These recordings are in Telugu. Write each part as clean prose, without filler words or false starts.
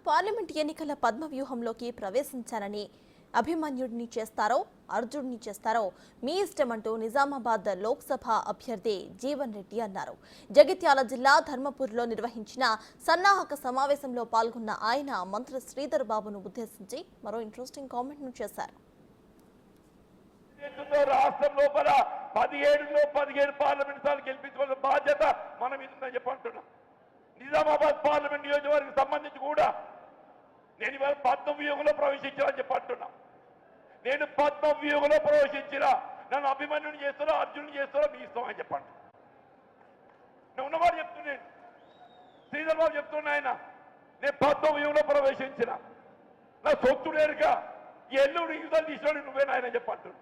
పార్లమెంట్ ఎన్నికల పద్మవ్యూహంలోకి ప్రవేశించానని అభిమన్యుడిని చేస్తారో అర్జునుడిని చేస్తారో మీ ఇష్టమంటూ నిజామాబాద్ లోక్సభ అభ్యర్థి జీవన్ రెడ్డి అన్నారు. జగిత్యాల జిల్లా ధర్మపూర్లో నిర్వహించిన సన్నాహక సమావేశంలో పాల్గొన్న ఆయన మంత్రి శ్రీధర్ బాబును ఉద్దేశించి మరో ఇంట్రెస్టింగ్ కామెంట్ను చేశారు. రాష్ట్రం లోపల 17 పార్లమెంట్ సార్లు గెలిపించుకోవాల్సిన బాధ్యత మనం ఇస్తుందని చెప్పంటున్నాం. నిజామాబాద్ పార్లమెంట్ నియోజకవర్గానికి సంబంధించి కూడా నేను ఇవాళ పద్మవ్యూహంలో ప్రవేశించాలని చెప్పంటున్నా. నేను పద్మవ్యూహంలో ప్రవేశించిన నన్ను అభిమన్యుని చేస్తారో అర్జునుని చేస్తారో మీ ఇష్టం అని చెప్పండి. నేను ఉన్నవాడు చెప్తున్నాను, శ్రీధర్ బాబు చెప్తున్నా. ఆయన నేను పద్మవ్యూహంలో ప్రవేశించిన నా సొత్తు నేరుగా ఈ ఎల్లుడు యుద్ధాలు తీసుకోండి నువ్వేనా ఆయన చెప్పంటున్నా.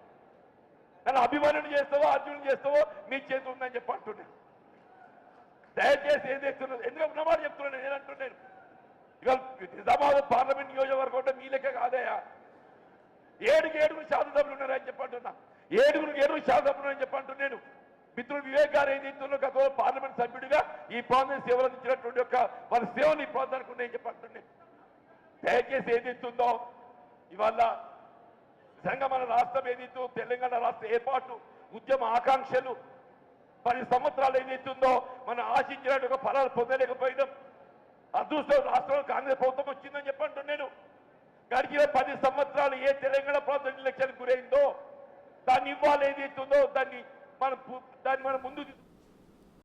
నన్ను అభిమన్యుని చేస్తావో అర్జునుని చేస్తావో మీ చేతి ఉందని చెప్పంటున్నాను. దయచేసి ఏదైతున్నది ఎందుకంటే ఉన్నవాడు చెప్తున్నాను. నేనంటున్నాను ఇవాళ నిజామాబాద్ పార్లమెంట్ నియోజకవర్గం అంటే మీ లెక్క కాదయా. 7 శాసనసభ్యులు ఉన్నారని చెప్పంటున్నా. 7 శాసనసభ్యులు అని చెప్పంటున్నాను. మిత్రుడు వివేక్ గారు ఏదైతుందో గత పార్లమెంట్ సభ్యుడిగా ఈ ప్రాంతం సేవలు అందించినటువంటి యొక్క వారి సేవలు ఈ ప్రాంతానికి ఉన్నాయని చెప్పంటున్నాను. దయచేసి ఏదైతుందో ఇవాళ నిజంగా మన రాష్ట్రం ఏదైతుందో తెలంగాణ రాష్ట్ర ఏర్పాటు ఉద్యమ ఆకాంక్షలు 10 సంవత్సరాలు ఏదైతుందో మనం ఆశించినట్టు ఫలాలు పొందలేకపోయినాం. అదృష్టం రాష్ట్రంలో కాంగ్రెస్ ప్రభుత్వం వచ్చిందని చెప్పంటున్నాను. నేను గడిచిన 10 సంవత్సరాలు ఏ తెలంగాణ ప్రాంతం ఎలక్షన్ గురైందో దాన్ని ఇవ్వాలి ఏదైతుందో దాన్ని మనం ముందు